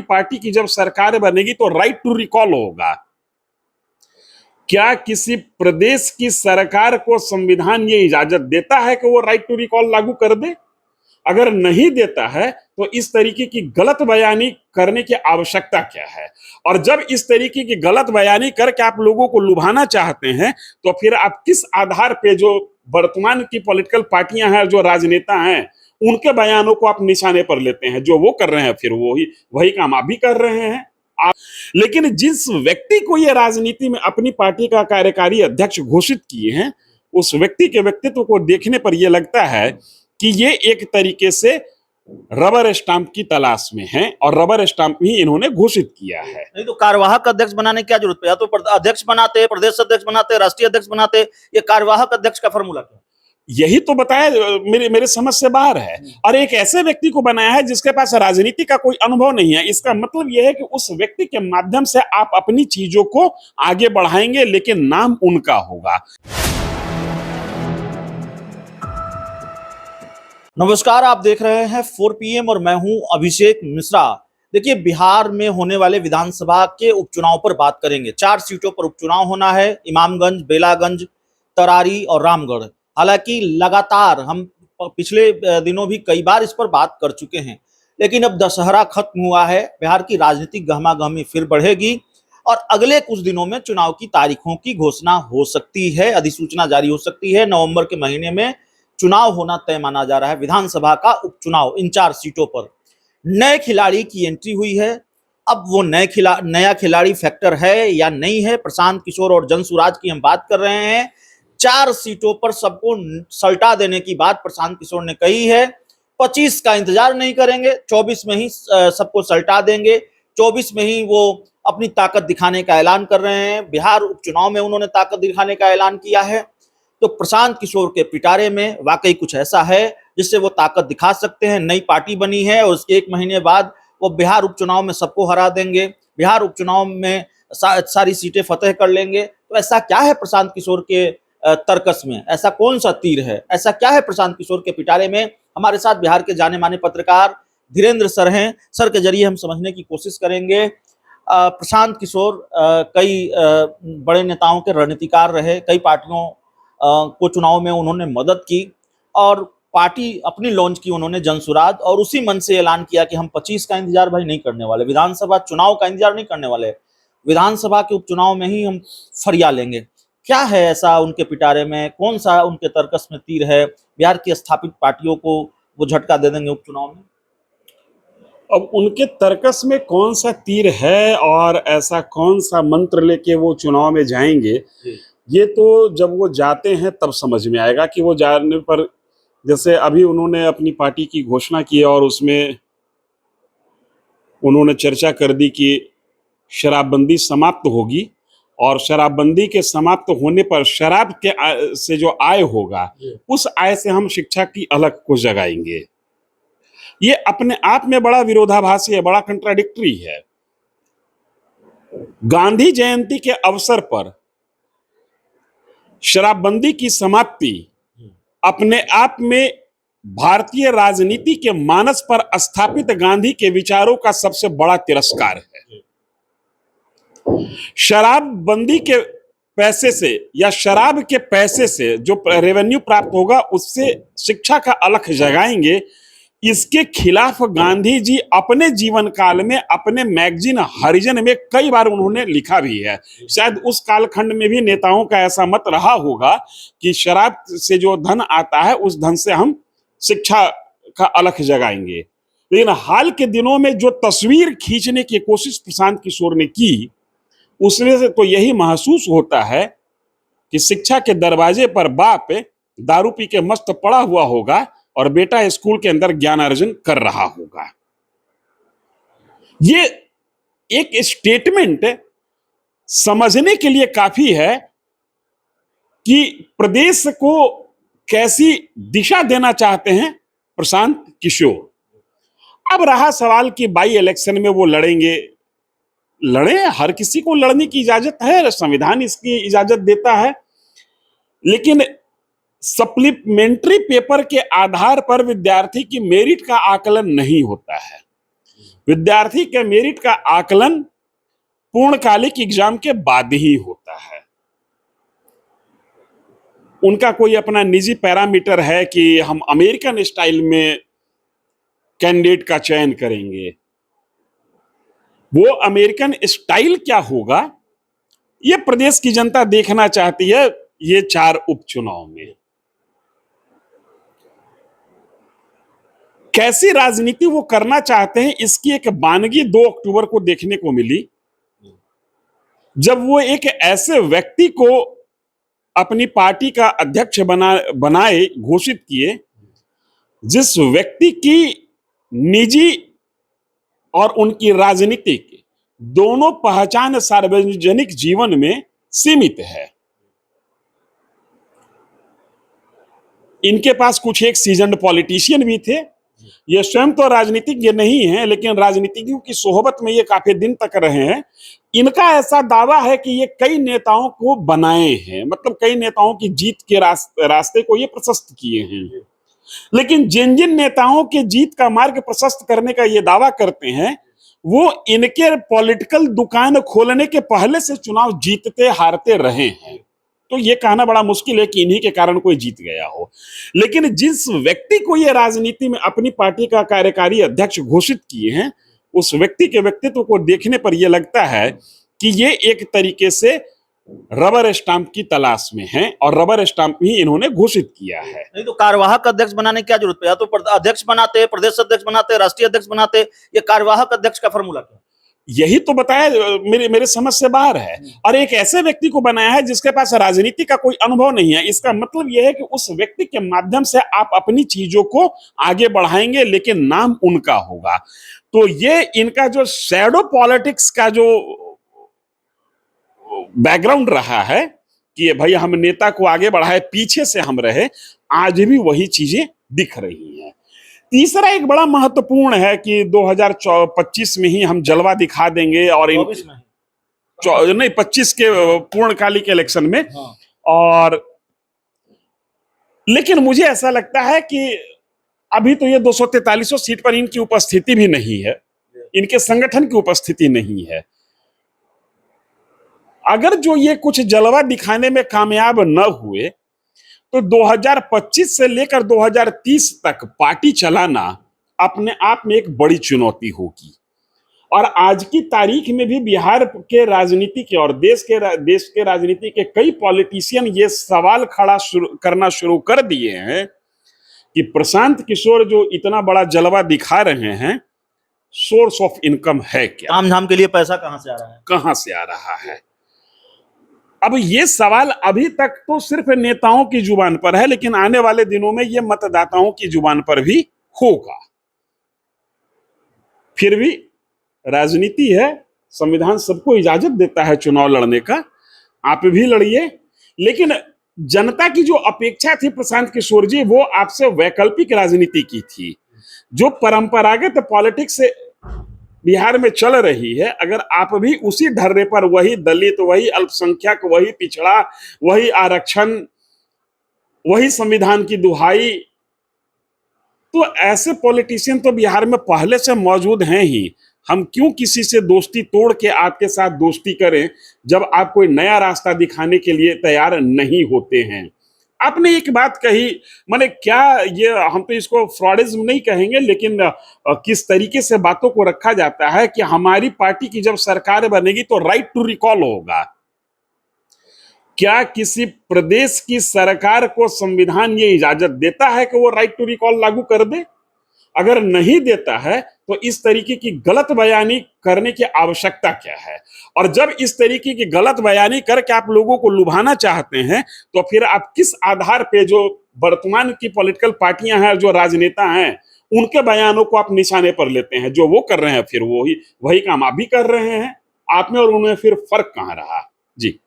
Party की जब सरकार बनेगी तो राइट टू रिकॉल होगा। क्या किसी प्रदेश की सरकार को संविधान ये इजाजत देता है कि वो राइट टू रिकॉल लागू कर दे? अगर नहीं देता है तो इस तरीके की गलत बयानी करने की आवश्यकता क्या है? और जब इस तरीके की गलत बयानी करके आप लोगों को लुभाना चाहते हैं तो फिर आप किस आधार पे जो वर्तमान की पॉलिटिकल पार्टियां हैं, जो राजनेता हैं, उनके बयानों को आप निशाने पर लेते हैं? जो वो कर रहे हैं फिर वही काम आप भी कर रहे हैं। लेकिन जिस व्यक्ति को ये राजनीति में अपनी पार्टी का कार्यकारी अध्यक्ष घोषित किए हैं, उस व्यक्ति के व्यक्तित्व को देखने पर यह लगता है कि ये एक तरीके से रबर स्टाम्प की तलाश में है और रबर स्टाम्प ही इन्होंने घोषित किया है। नहीं तो कार्यवाहक अध्यक्ष बनाने की क्या जरूरत है? या तो अध्यक्ष बनाते, प्रदेश अध्यक्ष बनाते, राष्ट्रीय अध्यक्ष बनाते, ये कार्यवाहक अध्यक्ष का फॉर्मूला क्या? यही तो बताया, मेरे समझ से बाहर है। और एक ऐसे व्यक्ति को बनाया है जिसके पास राजनीति का कोई अनुभव नहीं है। इसका मतलब यह है कि उस व्यक्ति के माध्यम से आप अपनी चीजों को आगे बढ़ाएंगे, लेकिन नाम उनका होगा। नमस्कार, आप देख रहे हैं 4 PM और मैं हूं अभिषेक मिश्रा। देखिए, बिहार में होने वाले विधानसभा के उपचुनाव पर बात करेंगे। 4 सीटों पर उपचुनाव होना है, इमामगंज, बेलागंज, तरारी और रामगढ़। हालांकि लगातार हम पिछले दिनों भी कई बार इस पर बात कर चुके हैं, लेकिन अब दशहरा खत्म हुआ है, बिहार की राजनीतिक गहमागहमी फिर बढ़ेगी और अगले कुछ दिनों में चुनाव की तारीखों की घोषणा हो सकती है, अधिसूचना जारी हो सकती है। नवंबर के महीने में चुनाव होना तय माना जा रहा है, विधानसभा का उपचुनाव इन 4 सीटों पर। नए खिलाड़ी की एंट्री हुई है। अब वो नया खिलाड़ी फैक्टर है या नहीं है? प्रशांत किशोर और जनसुराज की हम बात कर रहे हैं। 4 सीटों पर सबको सल्टा देने की बात प्रशांत किशोर ने कही है। 25 का इंतजार नहीं करेंगे, 24 में ही सबको सल्टा देंगे। 24 में ही वो अपनी ताकत दिखाने का ऐलान कर रहे हैं। बिहार उपचुनाव में उन्होंने ताकत दिखाने का ऐलान किया है। तो प्रशांत किशोर के पिटारे में वाकई कुछ ऐसा है जिससे वो ताकत दिखा सकते हैं। नई पार्टी बनी है और उसके 1 महीने बाद वो बिहार उपचुनाव में सबको हरा देंगे, बिहार उपचुनाव में सारी सीटें फतेह कर लेंगे। तो ऐसा क्या है प्रशांत किशोर के तर्कस में? ऐसा कौन सा तीर है? ऐसा क्या है प्रशांत किशोर के पिटारे में? हमारे साथ बिहार के जाने माने पत्रकार धीरेन्द्र सर हैं। सर के जरिए हम समझने की कोशिश करेंगे। प्रशांत किशोर कई बड़े नेताओं के रणनीतिकार रहे, कई पार्टियों को चुनाव में उन्होंने मदद की और पार्टी अपनी लॉन्च की उन्होंने जनसुराज, और उसी मन से ऐलान किया कि हम 25 का इंतजार भाई नहीं करने वाले, विधानसभा चुनाव का इंतजार नहीं करने वाले, विधानसभा के उपचुनाव में ही हम फरिया लेंगे। क्या है ऐसा उनके पिटारे में? कौन सा उनके तर्कस में तीर है? बिहार की स्थापित पार्टियों को वो झटका दे देंगे उपचुनाव में? अब उनके तर्कस में कौन सा तीर है और ऐसा कौन सा मंत्र लेके वो चुनाव में जाएंगे, ये तो जब वो जाते हैं तब समझ में आएगा। कि वो जाने पर, जैसे अभी उन्होंने अपनी पार्टी की घोषणा की और उसमें उन्होंने चर्चा कर दी कि शराबबंदी समाप्त होगी और शराबबंदी के समाप्त होने पर शराब के से जो आय होगा, उस आय से हम शिक्षा की अलग को जगाएंगे। ये अपने आप में बड़ा विरोधाभासी है, बड़ा कंट्राडिक्टरी है। गांधी जयंती के अवसर पर शराबबंदी की समाप्ति अपने आप में भारतीय राजनीति के मानस पर स्थापित गांधी के विचारों का सबसे बड़ा तिरस्कार है। शराबबंदी के पैसे से या शराब के पैसे से जो रेवेन्यू प्राप्त होगा, उससे शिक्षा का अलख जगाएंगे। इसके खिलाफ गांधी जी अपने जीवन काल में अपने मैगजीन हरिजन में कई बार उन्होंने लिखा भी है। शायद उस कालखंड में भी नेताओं का ऐसा मत रहा होगा कि शराब से जो धन आता है उस धन से हम शिक्षा का अलख जगाएंगे। लेकिन हाल के दिनों में जो तस्वीर खींचने की कोशिश प्रशांत किशोर ने की, उसमें से तो यही महसूस होता है कि शिक्षा के दरवाजे पर बाप दारू पी के मस्त पड़ा हुआ होगा और बेटा स्कूल के अंदर ज्ञान अर्जन कर रहा होगा। ये एक स्टेटमेंट समझने के लिए काफी है कि प्रदेश को कैसी दिशा देना चाहते हैं प्रशांत किशोर। अब रहा सवाल कि बाई इलेक्शन में वो लड़ेंगे, लड़े, हर किसी को लड़ने की इजाजत है, संविधान इसकी इजाजत देता है। लेकिन सप्लीमेंट्री पेपर के आधार पर विद्यार्थी की मेरिट का आकलन नहीं होता है। विद्यार्थी के मेरिट का आकलन पूर्णकालिक एग्जाम के बाद ही होता है। उनका कोई अपना निजी पैरामीटर है कि हम अमेरिकन स्टाइल में कैंडिडेट का चयन करेंगे। वो अमेरिकन स्टाइल क्या होगा, ये प्रदेश की जनता देखना चाहती है ये 4 उपचुनाव में। कैसी राजनीति वो करना चाहते हैं, इसकी एक बानगी 2 अक्टूबर को देखने को मिली, जब वो एक ऐसे व्यक्ति को अपनी पार्टी का अध्यक्ष बनाए घोषित किए, जिस व्यक्ति की निजी और उनकी राजनीतिक दोनों पहचान सार्वजनिक जीवन में सीमित है। इनके पास कुछ एक सीजन्ड पॉलिटिशियन भी थे। ये स्वयं तो राजनीतिज्ञ नहीं है, लेकिन राजनीतिज्ञों की सोहबत में ये काफी दिन तक रहे हैं। इनका ऐसा दावा है कि ये कई नेताओं को बनाए हैं, मतलब कई नेताओं की जीत के रास्ते को ये प्रशस्त किए हैं। लेकिन जिन जिन नेताओं के जीत का मार्ग प्रशस्त करने का ये दावा करते हैं, वो इनके पॉलिटिकल दुकान खोलने के पहले से चुनाव जीतते हारते रहे हैं। तो ये कहना बड़ा मुश्किल है कि इन्हीं के कारण कोई जीत गया हो। लेकिन जिस व्यक्ति को ये राजनीति में अपनी पार्टी का कार्यकारी अध्यक्ष घोषित किए हैं, उस व्यक्ति के व्यक्तित्व को देखने पर यह लगता है कि ये एक तरीके से रबर स्टाम्प की तलाश में हैं और रबर स्टाम्प ही इन्होंने घोषित किया है। नहीं तो कार्यवाहक अध्यक्ष बनाने की क्या जरूरत है? या तो अध्यक्ष बनाते, प्रदेश अध्यक्ष बनाते, राष्ट्रीय अध्यक्ष बनाते, ये कार्यवाहक अध्यक्ष का फॉर्मूला क्या? यही तो बताया, मेरे समझ से बाहर है। और एक ऐसे व्यक्ति को बनाया है जिसके पास राजनीति का कोई अनुभव नहीं है। इसका मतलब यह है कि उस व्यक्ति के माध्यम से आप अपनी चीजों को आगे बढ़ाएंगे, लेकिन नाम उनका होगा। तो ये इनका जो शैडो पॉलिटिक्स का जो बैकग्राउंड रहा है कि भाई हम नेता को आगे बढ़ाए, पीछे से हम रहे, आज भी वही चीजें दिख रही हैं। तीसरा एक बड़ा महत्वपूर्ण है कि 2025 में ही हम जलवा दिखा देंगे और 25 के पूर्णकालिक इलेक्शन में। हाँ। और लेकिन मुझे ऐसा लगता है कि अभी तो ये 243 सीट पर इनकी उपस्थिति भी नहीं है, इनके संगठन की उपस्थिति नहीं है। अगर जो ये कुछ जलवा दिखाने में कामयाब न हुए तो 2025 से लेकर 2030 तक पार्टी चलाना अपने आप में एक बड़ी चुनौती होगी। और आज की तारीख में भी बिहार के राजनीति के और देश के राजनीति के कई पॉलिटिशियन ये सवाल करना शुरू कर दिए हैं कि प्रशांत किशोर जो इतना बड़ा जलवा दिखा रहे हैं, सोर्स ऑफ इनकम है क्या? काम धाम के लिए पैसा कहां से आ रहा है? कहां से आ रहा है? अब ये सवाल अभी तक तो सिर्फ नेताओं की जुबान पर है, लेकिन आने वाले दिनों में ये मतदाताओं की जुबान पर भी होगा। फिर भी राजनीति है, संविधान सबको इजाजत देता है चुनाव लड़ने का, आप भी लड़िए। लेकिन जनता की जो अपेक्षा थी प्रशांत किशोर जी, वो आपसे वैकल्पिक राजनीति की थी। जो परंपरागत पॉलिटिक्स से बिहार में चल रही है, अगर आप भी उसी ढर्रे पर वही दलित, वही अल्पसंख्यक, वही पिछड़ा, वही आरक्षण, वही संविधान की दुहाई, तो ऐसे पॉलिटिशियन तो बिहार में पहले से मौजूद हैं ही। हम क्यों किसी से दोस्ती तोड़ के आपके साथ दोस्ती करें जब आप कोई नया रास्ता दिखाने के लिए तैयार नहीं होते हैं? आपने एक बात कही, माने क्या ये, हम तो इसको फ्रॉडिज्म नहीं कहेंगे, लेकिन किस तरीके से बातों को रखा जाता है कि हमारी पार्टी की जब सरकार बनेगी तो राइट टू रिकॉल होगा। क्या किसी प्रदेश की सरकार को संविधान ये इजाजत देता है कि वो राइट टू रिकॉल लागू कर दे? अगर नहीं देता है तो इस तरीके की गलत बयानी करने की आवश्यकता क्या है? और जब इस तरीके की गलत बयानी करके आप लोगों को लुभाना चाहते हैं, तो फिर आप किस आधार पे जो वर्तमान की पॉलिटिकल पार्टियां हैं, जो राजनेता हैं, उनके बयानों को आप निशाने पर लेते हैं? जो वो कर रहे हैं फिर वही काम आप भी कर रहे हैं। आप में और उनमें फिर फर्क कहां रहा? जी।